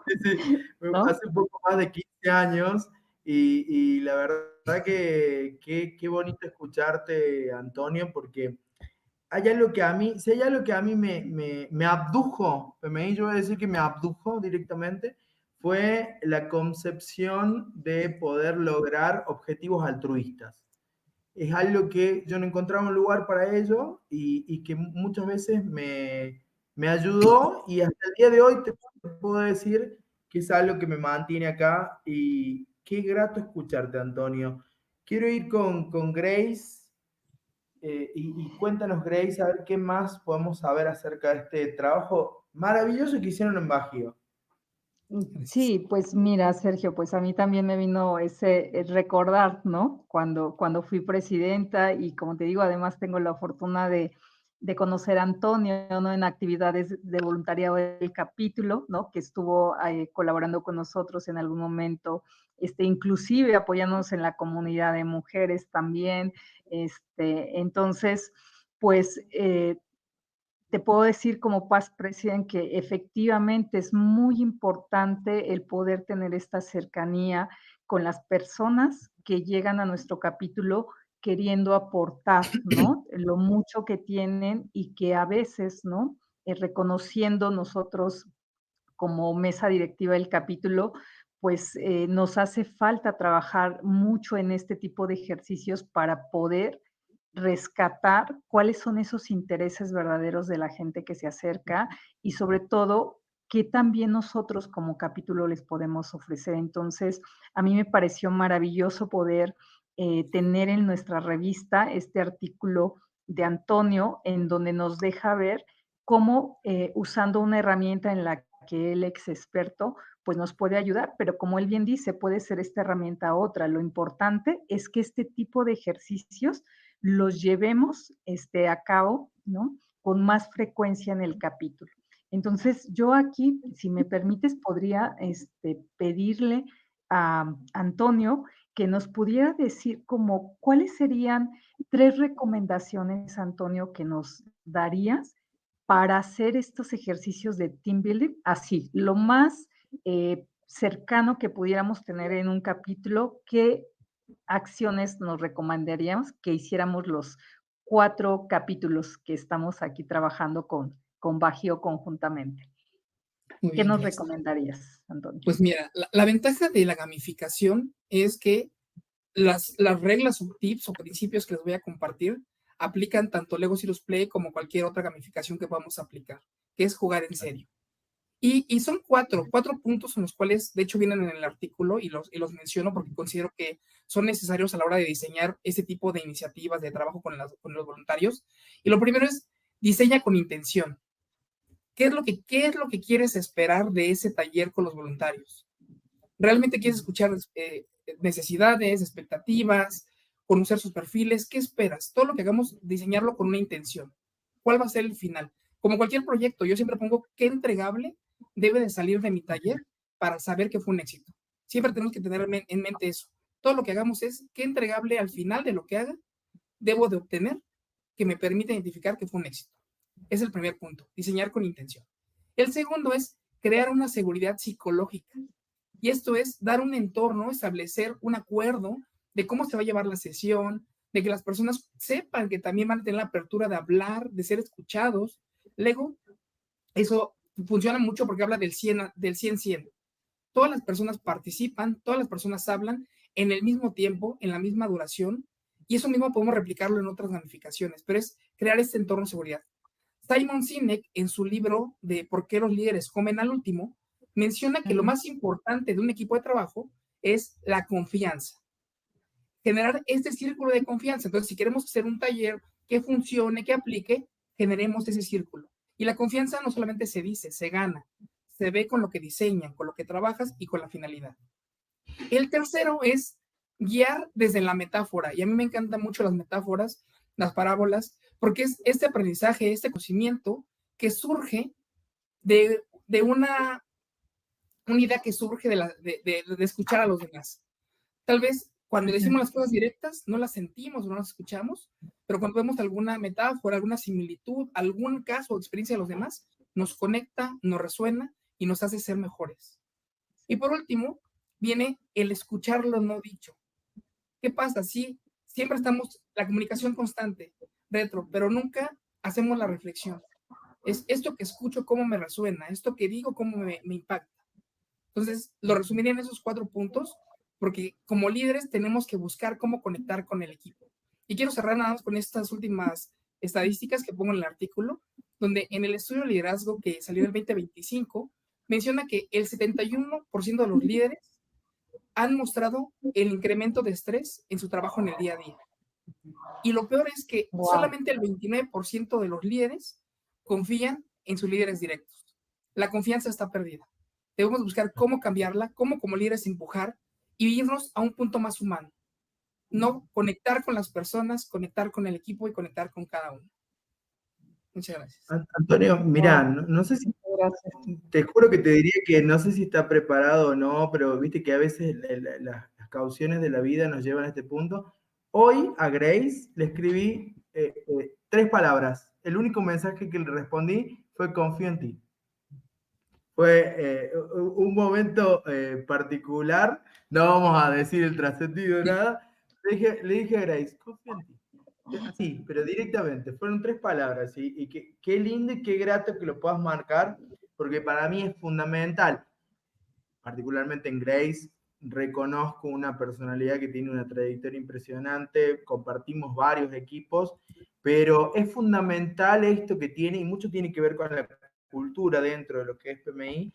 Speaker 1: sí,
Speaker 4: ¿no?
Speaker 1: hace un poco más de 15 años y la verdad que qué bonito escucharte, Antonio, porque hay algo que a mí, si hay algo que a mí me abdujo, PMI, yo voy a decir que me abdujo directamente, fue la concepción de poder lograr objetivos altruistas. Es algo que yo no encontraba un lugar para ello y que muchas veces me ayudó y hasta el día de hoy te puedo decir que es algo que me mantiene acá y qué grato escucharte, Antonio. Quiero ir con Grace y cuéntanos, Grace, a ver qué más podemos saber acerca de este trabajo maravilloso que hicieron en Bajío.
Speaker 4: Sí, pues mira, Sergio, pues a mí también me vino ese recordar, ¿no? Cuando fui presidenta y como te digo, además tengo la fortuna de conocer a Antonio, ¿no? En actividades de voluntariado del capítulo, ¿no? Que estuvo colaborando con nosotros en algún momento, inclusive apoyándonos en la comunidad de mujeres también, entonces, pues te puedo decir como past president que efectivamente es muy importante el poder tener esta cercanía con las personas que llegan a nuestro capítulo queriendo aportar, ¿no? Lo mucho que tienen y que a veces, ¿no? Reconociendo nosotros como mesa directiva del capítulo, pues nos hace falta trabajar mucho en este tipo de ejercicios para poder rescatar cuáles son esos intereses verdaderos de la gente que se acerca y sobre todo qué también nosotros como capítulo les podemos ofrecer. Entonces, a mí me pareció maravilloso poder tener en nuestra revista este artículo de Antonio en donde nos deja ver cómo usando una herramienta en la que el ex experto pues nos puede ayudar, pero como él bien dice, puede ser esta herramienta otra. Lo importante es que este tipo de ejercicios los llevemos a cabo, ¿no? Con más frecuencia en el capítulo. Entonces, yo aquí, si me permites, podría pedirle a Antonio que nos pudiera decir como cuáles serían 3 recomendaciones, Antonio, que nos darías para hacer estos ejercicios de team building, así, lo más cercano que pudiéramos tener en un capítulo, ¿qué acciones nos recomendaríamos que hiciéramos los 4 capítulos que estamos aquí trabajando con Bajío conjuntamente?
Speaker 5: Muy
Speaker 4: ¿Qué
Speaker 5: bien,
Speaker 4: nos
Speaker 5: gracias.
Speaker 4: recomendarías, Antonio?
Speaker 5: Pues mira, la ventaja de la gamificación es que las reglas o tips o principios que les voy a compartir aplican tanto Lego Serious Play como cualquier otra gamificación que podamos aplicar, que es jugar en serio. Y son cuatro puntos en los cuales, de hecho, vienen en el artículo y los menciono porque considero que son necesarios a la hora de diseñar este tipo de iniciativas de trabajo con los voluntarios. Y lo primero es, diseña con intención. ¿Qué es lo que quieres esperar de ese taller con los voluntarios? ¿Realmente quieres escuchar necesidades, expectativas, conocer sus perfiles? ¿Qué esperas? Todo lo que hagamos, diseñarlo con una intención. ¿Cuál va a ser el final? Como cualquier proyecto, yo siempre pongo qué entregable debe de salir de mi taller para saber que fue un éxito. Siempre tenemos que tener en mente eso. Todo lo que hagamos es qué entregable al final de lo que haga debo de obtener que me permita identificar que fue un éxito. Es el primer punto, diseñar con intención. El segundo es crear una seguridad psicológica. Y esto es dar un entorno, establecer un acuerdo de cómo se va a llevar la sesión, de que las personas sepan que también van a tener la apertura de hablar, de ser escuchados. Luego, eso funciona mucho porque habla del 100-100. Todas las personas participan, todas las personas hablan en el mismo tiempo, en la misma duración, y eso mismo podemos replicarlo en otras ramificaciones, pero es crear este entorno de seguridad. Simon Sinek, en su libro de ¿Por qué los líderes comen al último?, menciona que lo más importante de un equipo de trabajo es la confianza. Generar este círculo de confianza. Entonces, si queremos hacer un taller que funcione, que aplique, generemos ese círculo. Y la confianza no solamente se dice, se gana. Se ve con lo que diseñan, con lo que trabajas y con la finalidad. El tercero es guiar desde la metáfora. Y a mí me encantan mucho las metáforas, las parábolas, porque es este aprendizaje, este conocimiento que surge de una idea que surge de escuchar a los demás. Tal vez cuando decimos las cosas directas no las sentimos, no las escuchamos, pero cuando vemos alguna metáfora, alguna similitud, algún caso o experiencia de los demás, nos conecta, nos resuena y nos hace ser mejores. Y por último, viene el escuchar lo no dicho. ¿Qué pasa? Sí, siempre estamos, la comunicación constante, retro, pero nunca hacemos la reflexión. Es esto que escucho, cómo me resuena, esto que digo, cómo me impacta. Entonces, lo resumiría en esos 4 puntos, porque como líderes tenemos que buscar cómo conectar con el equipo. Y quiero cerrar nada más con estas últimas estadísticas que pongo en el artículo, donde en el estudio de liderazgo que salió en el 2025, menciona que el 71% de los líderes han mostrado el incremento de estrés en su trabajo en el día a día. Y lo peor es que solamente el 29% de los líderes confían en sus líderes directos. La confianza está perdida. Debemos buscar cómo cambiarla, cómo como líderes empujar y irnos a un punto más humano. No conectar con las personas, conectar con el equipo y conectar con cada uno. Muchas gracias.
Speaker 1: Antonio, mira, no sé si, te juro que te diría que no sé si está preparado o no, pero viste que a veces las cauciones de la vida nos llevan a este punto. Hoy a Grace le escribí 3 palabras. El único mensaje que le respondí fue confío en ti. Fue un momento particular, no vamos a decir el trascendido de nada. Le dije a Grace, confío en ti. Así, pero directamente, fueron 3 palabras, y qué lindo y qué grato que lo puedas marcar, porque para mí es fundamental, particularmente en Grace, reconozco una personalidad que tiene una trayectoria impresionante, compartimos varios equipos, pero es fundamental esto que tiene, y mucho tiene que ver con la cultura dentro de lo que es PMI,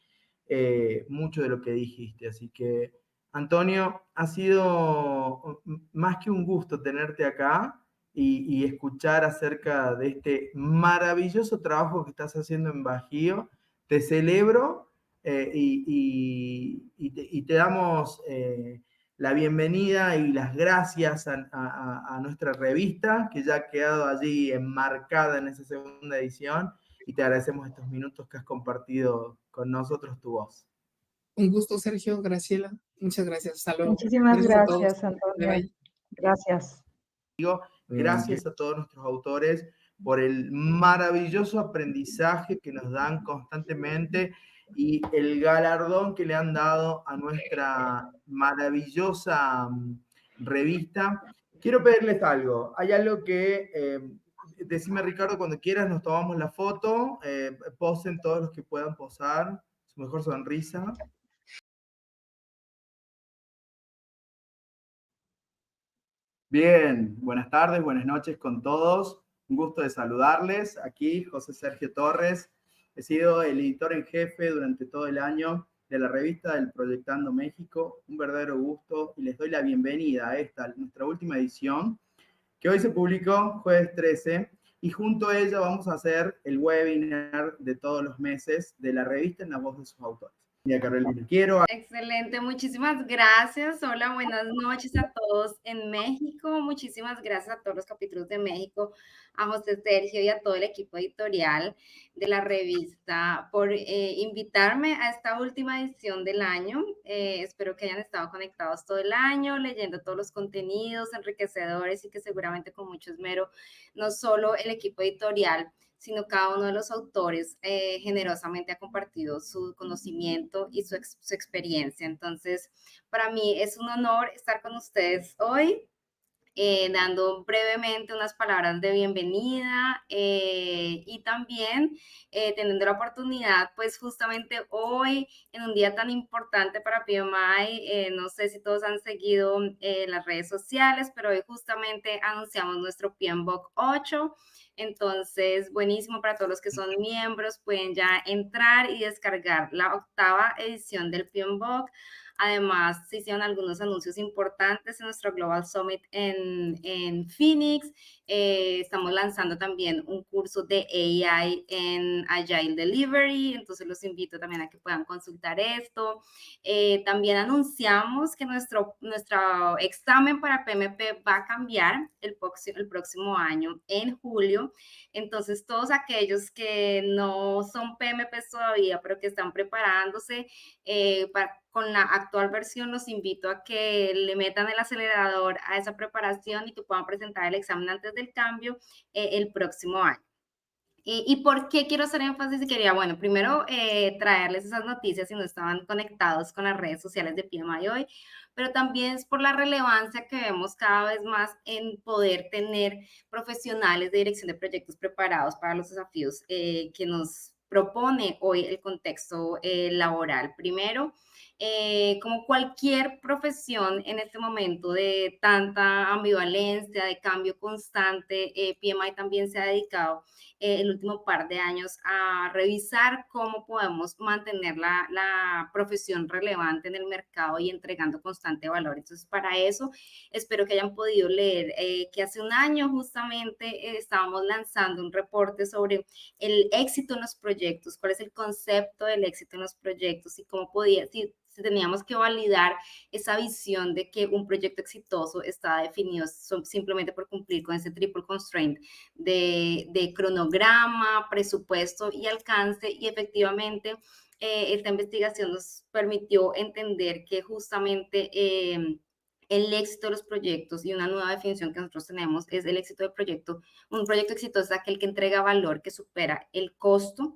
Speaker 1: mucho de lo que dijiste, así que Antonio, ha sido más que un gusto tenerte acá, y escuchar acerca de este maravilloso trabajo que estás haciendo en Bajío. Te celebro y te damos la bienvenida y las gracias a nuestra revista, que ya ha quedado allí enmarcada en esa segunda edición, y te agradecemos estos minutos que has compartido con nosotros tu voz.
Speaker 5: Un gusto, Sergio, Graciela. Muchas gracias. Hasta luego.
Speaker 4: Muchísimas gracias, Antonio.
Speaker 5: Bye.
Speaker 4: Gracias.
Speaker 1: Gracias a todos nuestros autores por el maravilloso aprendizaje que nos dan constantemente y el galardón que le han dado a nuestra maravillosa revista. Quiero pedirles algo. Hay algo que, decime Ricardo, cuando quieras nos tomamos la foto, posen todos los que puedan posar. su mejor sonrisa. Bien, buenas tardes, buenas noches con todos. Un gusto de saludarles. Aquí José Sergio Torres. He sido el editor en jefe durante todo el año de la revista del Proyectando México. Un verdadero gusto y les doy la bienvenida a esta, nuestra última edición, que hoy se publicó jueves 13, y junto a ella vamos a hacer el webinar de todos los meses de la revista en la voz de sus autores. Y a Carolina, quiero...
Speaker 6: Excelente, muchísimas gracias. Hola, buenas noches a todos en México. Muchísimas gracias a todos los capítulos de México, a José Sergio y a todo el equipo editorial de la revista por invitarme a esta última edición del año. Espero que hayan estado conectados todo el año, leyendo todos los contenidos enriquecedores y que seguramente con mucho esmero, no solo el equipo editorial, sino cada uno de los autores generosamente ha compartido su conocimiento y su experiencia. Entonces, para mí es un honor estar con ustedes hoy, dando brevemente unas palabras de bienvenida y también teniendo la oportunidad, pues justamente hoy, en un día tan importante para PMI, no sé si todos han seguido las redes sociales, pero hoy justamente anunciamos nuestro PMBOK 8. Entonces, buenísimo para todos los que son miembros, pueden ya entrar y descargar la 8ª edición del PMBOK. Además, se hicieron algunos anuncios importantes en nuestro Global Summit en Phoenix. Estamos lanzando también un curso de AI en Agile Delivery, entonces los invito también a que puedan consultar esto. También anunciamos que nuestro examen para PMP va a cambiar el próximo año, en julio. Entonces, todos aquellos que no son PMPs todavía, pero que están preparándose con la actual versión, los invito a que le metan el acelerador a esa preparación y que puedan presentar el examen antes del cambio el próximo año. ¿Y por qué quiero hacer énfasis? Y quería, bueno, primero traerles esas noticias si no estaban conectados con las redes sociales de PMI hoy, pero también es por la relevancia que vemos cada vez más en poder tener profesionales de dirección de proyectos preparados para los desafíos que nos propone hoy el contexto laboral. Primero, como cualquier profesión en este momento de tanta ambivalencia, de cambio constante, PMI también se ha dedicado el último par de años a revisar cómo podemos mantener la profesión relevante en el mercado y entregando constante valor. Entonces, para eso, espero que hayan podido leer que hace un año justamente estábamos lanzando un reporte sobre el éxito en los proyectos, cuál es el concepto del éxito en los proyectos y cómo podía, si teníamos que validar esa visión de que un proyecto exitoso está definido simplemente por cumplir con ese triple constraint de cronograma, presupuesto y alcance. Y efectivamente, esta investigación nos permitió entender que justamente el éxito de los proyectos y una nueva definición que nosotros tenemos es el éxito del proyecto. Un proyecto exitoso es aquel que entrega valor que supera el costo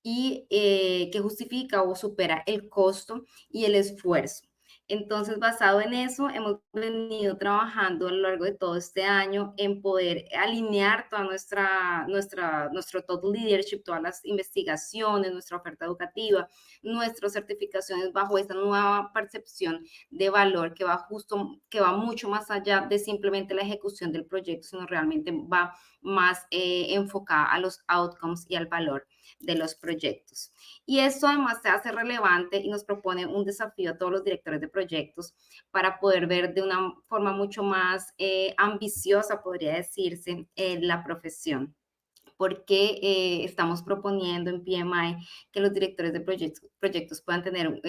Speaker 6: y que justifica o supera el costo y el esfuerzo. Entonces, basado en eso, hemos venido trabajando a lo largo de todo este año en poder alinear toda nuestro total leadership, todas las investigaciones, nuestra oferta educativa, nuestras certificaciones bajo esta nueva percepción de valor que va mucho más allá de simplemente la ejecución del proyecto, sino realmente va más enfocada a los outcomes y al valor de los proyectos. Y esto además se hace relevante y nos propone un desafío a todos los directores de proyectos para poder ver de una forma mucho más ambiciosa, podría decirse, la profesión. Porque estamos proponiendo en PMI que los directores de proyectos puedan tener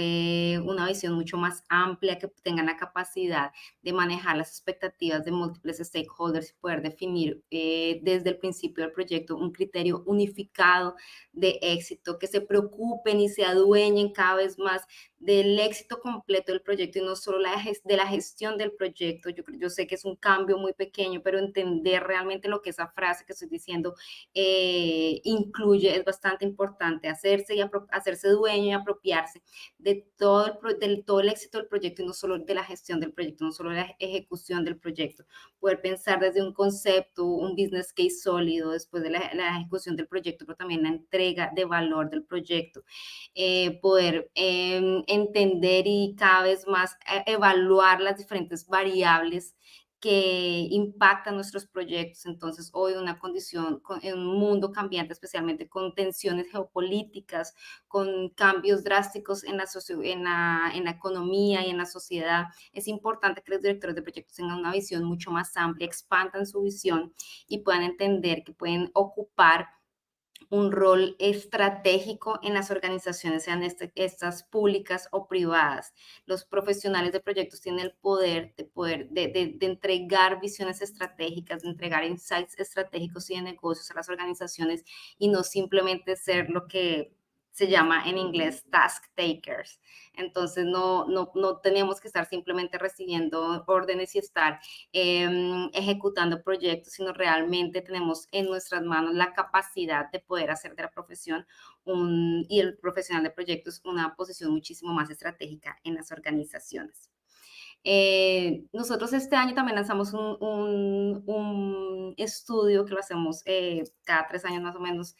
Speaker 6: una visión mucho más amplia, que tengan la capacidad de manejar las expectativas de múltiples stakeholders y poder definir desde el principio del proyecto un criterio unificado de éxito, que se preocupen y se adueñen cada vez más del éxito completo del proyecto y no solo de la gestión del proyecto. Yo sé que es un cambio muy pequeño, pero entender realmente lo que esa frase que estoy diciendo incluye es bastante importante, hacerse dueño apropiarse de todo todo el éxito del proyecto y no solo de la gestión del proyecto, no solo de la ejecución del proyecto. Poder pensar desde un concepto, un business case sólido, después de la ejecución del proyecto, pero también la entrega de valor del proyecto. Poder entender y cada vez más evaluar las diferentes variables que impactan nuestros proyectos. Entonces, hoy una condición, en un mundo cambiante, especialmente con tensiones geopolíticas, con cambios drásticos en la economía y en la sociedad, es importante que los directores de proyectos tengan una visión mucho más amplia, expandan su visión y puedan entender que pueden ocupar un rol estratégico en las organizaciones, sean estas públicas o privadas. Los profesionales de proyectos tienen el poder de entregar visiones estratégicas, de entregar insights estratégicos y de negocios a las organizaciones y no simplemente ser lo que se llama en inglés task takers. Entonces, no tenemos que estar simplemente recibiendo órdenes y estar ejecutando proyectos, sino realmente tenemos en nuestras manos la capacidad de poder hacer de la profesión y el profesional de proyectos una posición muchísimo más estratégica en las organizaciones. Nosotros este año también lanzamos un estudio que lo hacemos cada 3 años más o menos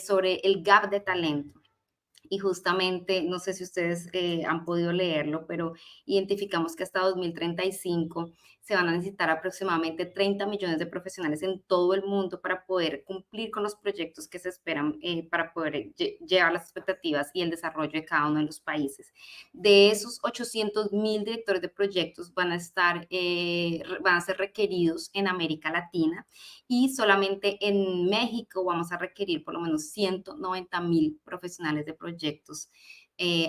Speaker 6: sobre el gap de talento. Y justamente, no sé si ustedes han podido leerlo, pero identificamos que hasta 2035 se van a necesitar aproximadamente 30 millones de profesionales en todo el mundo para poder cumplir con los proyectos que se esperan, para poder llevar las expectativas y el desarrollo de cada uno de los países. De esos 800,000 directores de proyectos van a ser requeridos en América Latina, y solamente en México vamos a requerir por lo menos 190,000 profesionales de proyectos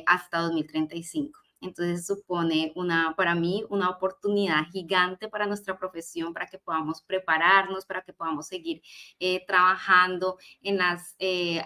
Speaker 6: hasta 2035. Entonces supone para mí una oportunidad gigante para nuestra profesión, para que podamos prepararnos, para que podamos seguir trabajando en las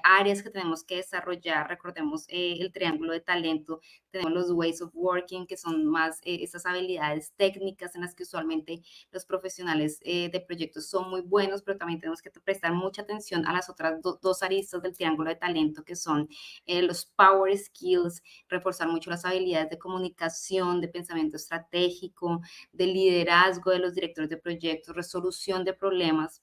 Speaker 6: áreas que tenemos que desarrollar. Recordemos el triángulo de talento. Tenemos los ways of working, que son más esas habilidades técnicas en las que usualmente los profesionales de proyectos son muy buenos, pero también tenemos que prestar mucha atención a las otras dos aristas del triángulo de talento, que son los power skills, reforzar mucho las habilidades de comunicación, de pensamiento estratégico, de liderazgo de los directores de proyectos, resolución de problemas.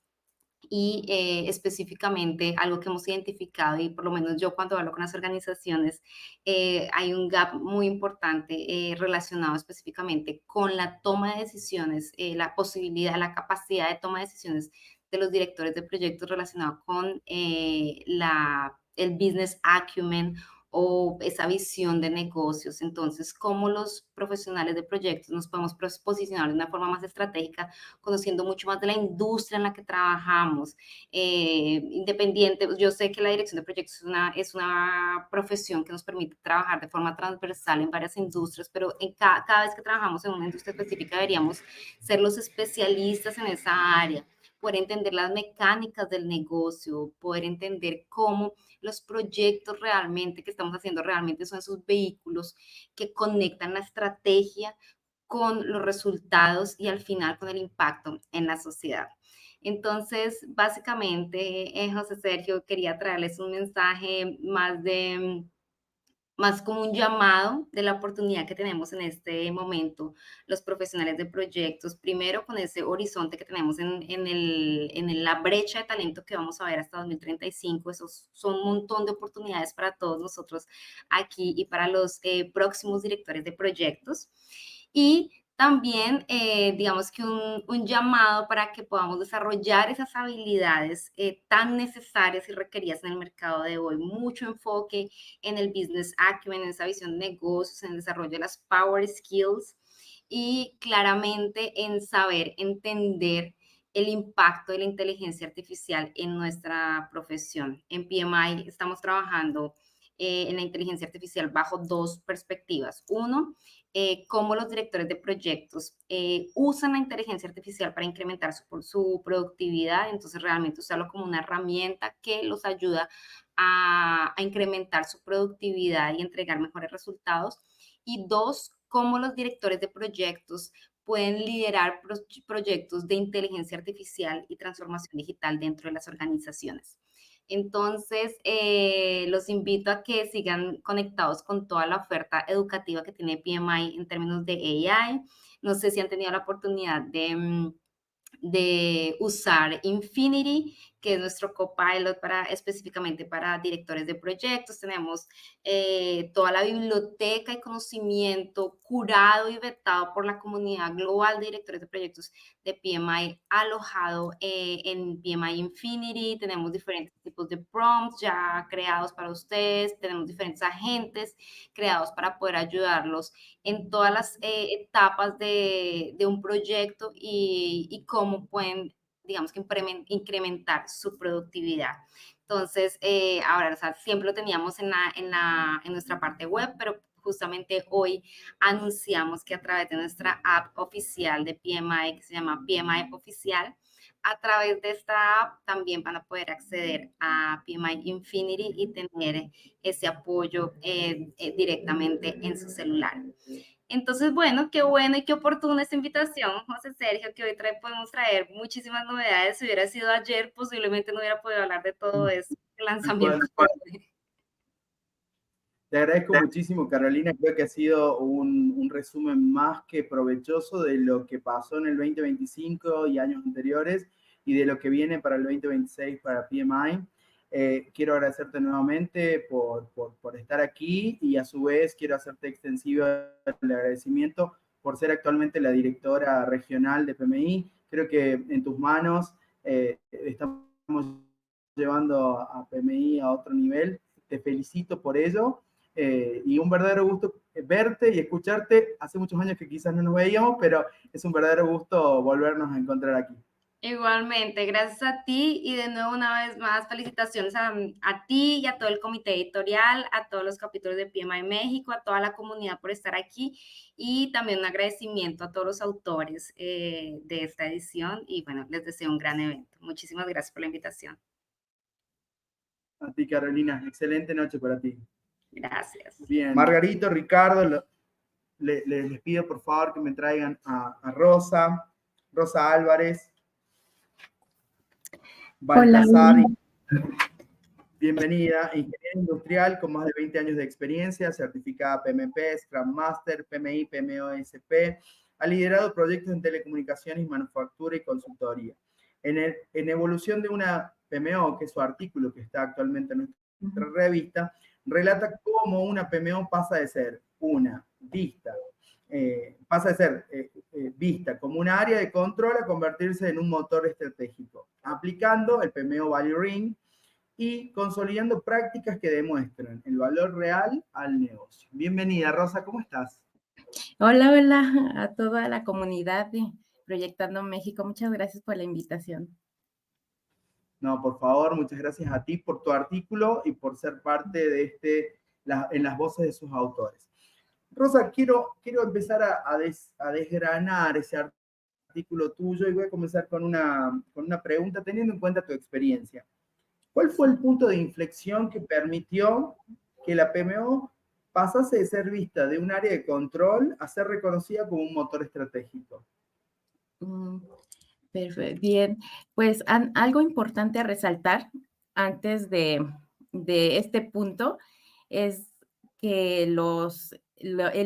Speaker 6: Y específicamente algo que hemos identificado, y por lo menos yo cuando hablo con las organizaciones, hay un gap muy importante relacionado específicamente con la toma de decisiones, la posibilidad, la capacidad de toma de decisiones de los directores de proyectos relacionado con el business acumen o esa visión de negocios. Entonces, cómo los profesionales de proyectos nos podemos posicionar de una forma más estratégica, conociendo mucho más de la industria en la que trabajamos, independiente. Yo sé que la dirección de proyectos es una profesión que nos permite trabajar de forma transversal en varias industrias, pero cada vez que trabajamos en una industria específica deberíamos ser los especialistas en esa área, poder entender las mecánicas del negocio, poder entender cómo los proyectos realmente que estamos haciendo realmente son esos vehículos que conectan la estrategia con los resultados y al final con el impacto en la sociedad. Entonces, básicamente, José Sergio, quería traerles un mensaje más como un llamado de la oportunidad que tenemos en este momento los profesionales de proyectos, primero con ese horizonte que tenemos en la brecha de talento que vamos a ver hasta 2035. Esos son un montón de oportunidades para todos nosotros aquí y para los próximos directores de proyectos. Y también, digamos que un llamado para que podamos desarrollar esas habilidades tan necesarias y requeridas en el mercado de hoy. Mucho enfoque en el business acumen, en esa visión de negocios, en el desarrollo de las power skills y claramente en saber entender el impacto de la inteligencia artificial en nuestra profesión. En PMI estamos trabajando en la inteligencia artificial bajo 2 perspectivas. Uno, cómo los directores de proyectos usan la inteligencia artificial para incrementar su productividad. Entonces, realmente usarlo como una herramienta que los ayuda a incrementar su productividad y entregar mejores resultados. Y 2, cómo los directores de proyectos pueden liderar proyectos de inteligencia artificial y transformación digital dentro de las organizaciones. Entonces, los invito a que sigan conectados con toda la oferta educativa que tiene PMI en términos de AI. No sé si han tenido la oportunidad de usar Infinity, que es nuestro copilot específicamente para directores de proyectos. Tenemos toda la biblioteca y conocimiento curado y vetado por la comunidad global de directores de proyectos de PMI alojado en PMI Infinity. Tenemos diferentes tipos de prompts ya creados para ustedes. Tenemos diferentes agentes creados para poder ayudarlos en todas las etapas de un proyecto y cómo pueden, digamos que incrementar su productividad. Entonces, ahora, o sea, siempre lo teníamos en nuestra parte web, pero justamente hoy anunciamos que a través de nuestra app oficial de PMI, que se llama PMI Oficial, a través de esta app también van a poder acceder a PMI Infinity y tener ese apoyo directamente en su celular. Entonces, bueno y qué oportuna esta invitación, José Sergio, que hoy podemos traer muchísimas novedades. Si hubiera sido ayer, posiblemente no hubiera podido hablar de todo eso, el lanzamiento.
Speaker 1: Te agradezco muchísimo, Carolina. Creo que ha sido un resumen más que provechoso de lo que pasó en el 2025 y años anteriores y de lo que viene para el 2026 para PMI. Quiero agradecerte nuevamente por estar aquí y a su vez quiero hacerte extensivo el agradecimiento por ser actualmente la directora regional de PMI. Creo que en tus manos estamos llevando a PMI a otro nivel. Te felicito por ello. Y un verdadero gusto verte y escucharte. Hace muchos años que quizás no nos veíamos, pero es un verdadero gusto volvernos a encontrar aquí.
Speaker 6: Igualmente, gracias a ti y de nuevo una vez más felicitaciones a ti y a todo el comité editorial, a todos los capítulos de PMI México, a toda la comunidad por estar aquí y también un agradecimiento a todos los autores de esta edición y bueno, les deseo un gran evento. Muchísimas gracias por la invitación.
Speaker 1: A ti, Carolina. Excelente noche para ti.
Speaker 6: Gracias.
Speaker 1: Bien. Margarito, Ricardo, les pido por favor que me traigan a Rosa Álvarez. Baltasar, bienvenida, ingeniera industrial con más de 20 años de experiencia, certificada PMP, Scrum Master, PMI, PMOSP, ha liderado proyectos en telecomunicaciones, manufactura y consultoría. En evolución de una PMO, que es su artículo que está actualmente en nuestra revista, relata cómo una PMO pasa de ser vista como un área de control a convertirse en un motor estratégico, aplicando el PMO Value Ring y consolidando prácticas que demuestran el valor real al negocio. Bienvenida, Rosa, ¿cómo estás?
Speaker 7: Hola, hola a toda la comunidad de Proyectando México. Muchas gracias por la invitación.
Speaker 1: No, por favor, muchas gracias a ti por tu artículo y por ser parte de en las voces de sus autores. Rosa, quiero empezar a desgranar ese artículo tuyo y voy a comenzar con una pregunta teniendo en cuenta tu experiencia. ¿Cuál fue el punto de inflexión que permitió que la PMO pasase de ser vista de un área de control a ser reconocida como un motor estratégico?
Speaker 7: Perfecto. Bien, pues algo importante a resaltar antes de este punto es que el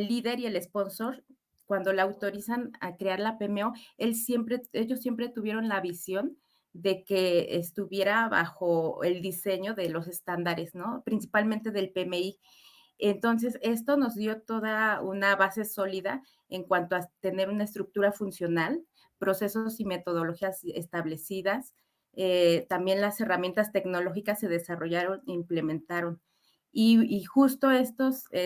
Speaker 7: líder y el sponsor, cuando la autorizan a crear la PMO, ellos siempre tuvieron la visión de que estuviera bajo el diseño de los estándares, ¿no? Principalmente del PMI. Entonces, esto nos dio toda una base sólida en cuanto a tener una estructura funcional, procesos y metodologías establecidas. También las herramientas tecnológicas se desarrollaron e implementaron. Y justo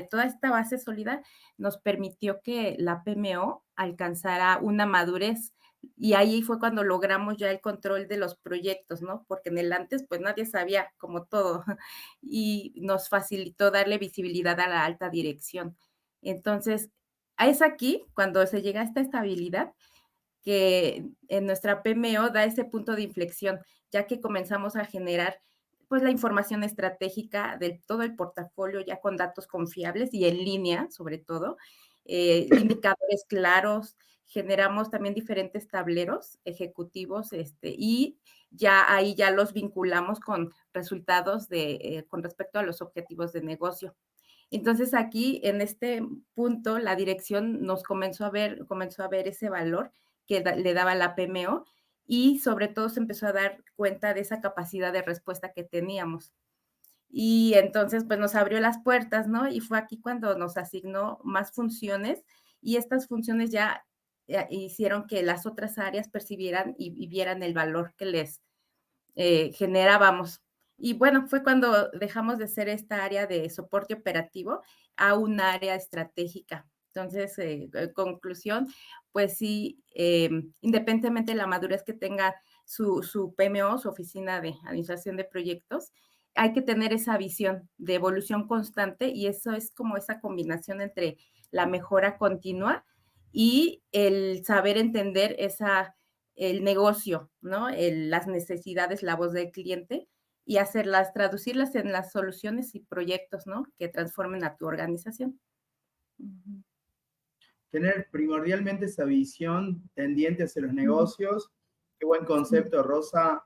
Speaker 7: toda esta base sólida nos permitió que la PMO alcanzara una madurez y ahí fue cuando logramos ya el control de los proyectos, ¿no? Porque en el antes, pues nadie sabía como todo y nos facilitó darle visibilidad a la alta dirección. Entonces, es aquí cuando se llega a esta estabilidad que en nuestra PMO da ese punto de inflexión, ya que comenzamos a generar pues la información estratégica de todo el portafolio ya con datos confiables y en línea, sobre todo, indicadores claros, generamos también diferentes tableros ejecutivos y ya ahí ya los vinculamos con resultados con respecto a los objetivos de negocio. Entonces aquí en este punto la dirección nos comenzó a ver ese valor que le daba la PMO y sobre todo se empezó a dar cuenta de esa capacidad de respuesta que teníamos. Y entonces, pues nos abrió las puertas, ¿no? Y fue aquí cuando nos asignó más funciones y estas funciones ya hicieron que las otras áreas percibieran y vieran el valor que les generábamos. Y bueno, fue cuando dejamos de ser esta área de soporte operativo a un área estratégica. Entonces, conclusión, pues sí, independientemente de la madurez que tenga su PMO, su oficina de administración de proyectos, hay que tener esa visión de evolución constante y eso es como esa combinación entre la mejora continua y el saber entender el negocio, ¿no? Las necesidades, la voz del cliente y traducirlas en las soluciones y proyectos, ¿no? Que transformen a tu organización.
Speaker 1: Tener primordialmente esa visión tendiente hacia los negocios. Qué buen concepto, Rosa.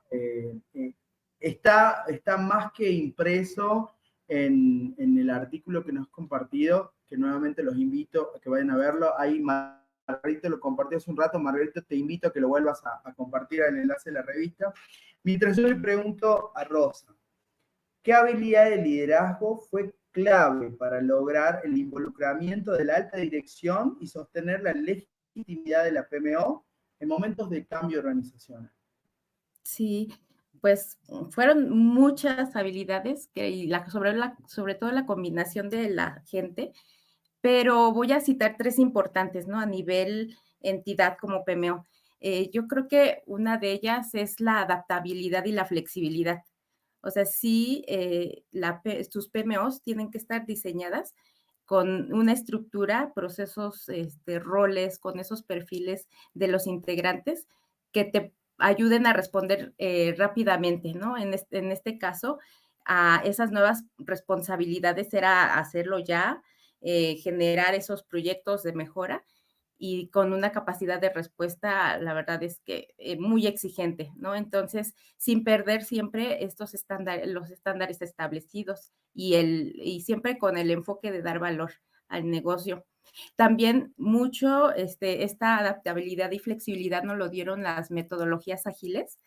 Speaker 1: Está más que impreso en el artículo que nos has compartido, que nuevamente los invito a que vayan a verlo. Ahí Margarito lo compartió hace un rato. Margarito, te invito a que lo vuelvas a compartir el enlace de la revista. Mientras yo le pregunto a Rosa, ¿qué habilidad de liderazgo fue clave para lograr el involucramiento de la alta dirección y sostener la legitimidad de la PMO en momentos de cambio organizacional?
Speaker 7: Sí, pues fueron muchas habilidades sobre todo la combinación de la gente, pero voy a citar 3 importantes, ¿no? A nivel entidad como PMO. Yo creo que una de ellas es la adaptabilidad y la flexibilidad. O sea, sí, tus PMOs tienen que estar diseñadas con una estructura, procesos, roles, con esos perfiles de los integrantes que te ayuden a responder rápidamente, ¿no? En este caso, a esas nuevas responsabilidades era hacerlo ya, generar esos proyectos de mejora y con una capacidad de respuesta, la verdad es que muy exigente, ¿no? Entonces, sin perder siempre los estándares establecidos y siempre con el enfoque de dar valor al negocio. También mucho esta adaptabilidad y flexibilidad nos lo dieron las metodologías ágiles,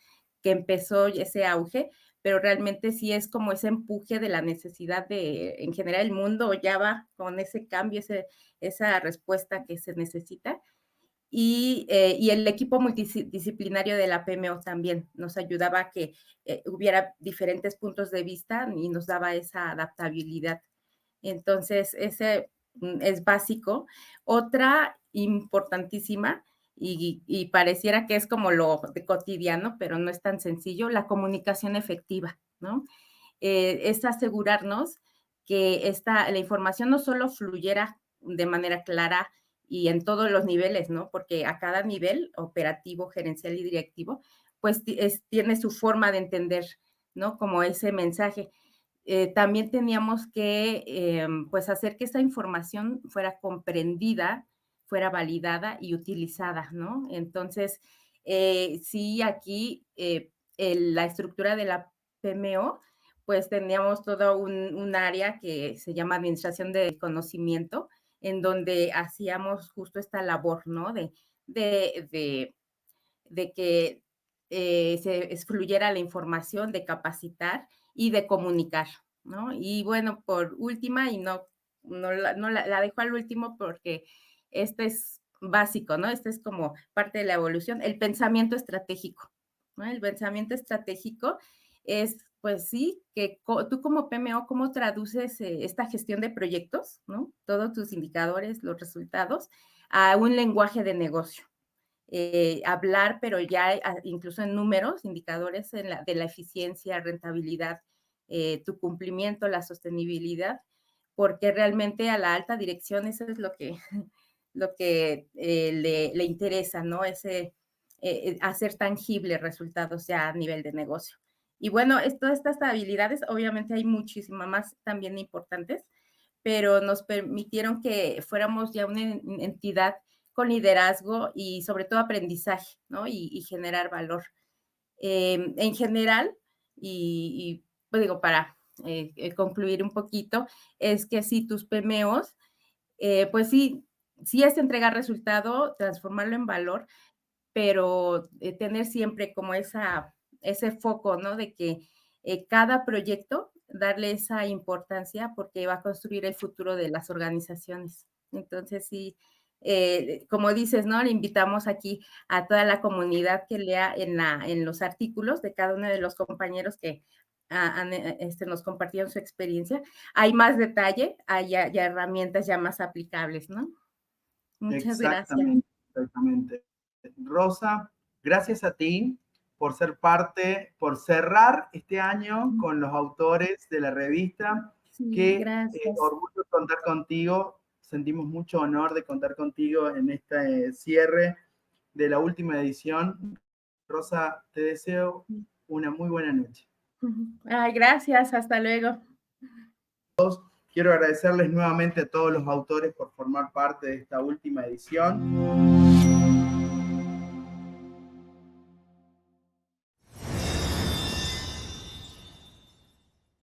Speaker 7: que empezó ese auge, pero realmente sí es como ese empuje de la necesidad en general el mundo ya va con ese cambio, esa respuesta que se necesita. Y el equipo multidisciplinario de la PMO también nos ayudaba a que hubiera diferentes puntos de vista y nos daba esa adaptabilidad. Entonces, ese es básico. Otra importantísima, y pareciera que es como lo de cotidiano, pero no es tan sencillo, la comunicación efectiva, ¿no? Es asegurarnos que la información no solo fluyera de manera clara y en todos los niveles, ¿no? Porque a cada nivel, operativo, gerencial y directivo, pues tiene su forma de entender, ¿no? Como ese mensaje. También teníamos que, pues, hacer que esa información fuera comprendida, fuera validada y utilizada, ¿no? Entonces, sí, aquí la estructura de la PMO, pues teníamos todo un área que se llama Administración de Conocimiento, en donde hacíamos justo esta labor, ¿no? De que se fluyera la información, de capacitar y de comunicar, ¿no? Y bueno, por última, y no la dejo al último porque este es básico, ¿no? Este es como parte de la evolución, el pensamiento estratégico, ¿no? El pensamiento estratégico es, pues sí, que tú como PMO, ¿cómo traduces esta gestión de proyectos, ¿no? Todos tus indicadores, los resultados, a un lenguaje de negocio. Hablar, pero ya incluso en números, indicadores de la eficiencia, rentabilidad, tu cumplimiento, la sostenibilidad, porque realmente a la alta dirección eso es lo que le interesa, ¿no? Hacer tangibles resultados ya a nivel de negocio. Y bueno, todas estas habilidades, obviamente hay muchísimas más también importantes, pero nos permitieron que fuéramos ya una entidad con liderazgo y sobre todo aprendizaje, ¿no? Y generar valor. En general, pues digo, para concluir un poquito, es que si tus PMOs, pues sí es entregar resultado, transformarlo en valor, pero tener siempre como ese foco, ¿no? De que cada proyecto, darle esa importancia porque va a construir el futuro de las organizaciones. Entonces, sí, como dices, ¿no? Le invitamos aquí a toda la comunidad que lea en los artículos de cada uno de los compañeros que nos compartieron su experiencia. Hay más detalle, hay ya herramientas ya más aplicables, ¿no? Muchas gracias.
Speaker 1: Exactamente. Rosa, gracias a ti por ser parte, por cerrar este año con los autores de la revista.
Speaker 7: Sí,
Speaker 1: Qué
Speaker 7: gracias.
Speaker 1: orgullo contar contigo. Sentimos mucho honor de contar contigo en este cierre de la última edición. Rosa, te deseo una muy buena noche.
Speaker 7: Ay, gracias, hasta luego.
Speaker 1: Quiero agradecerles nuevamente a todos los autores por formar parte de esta última edición.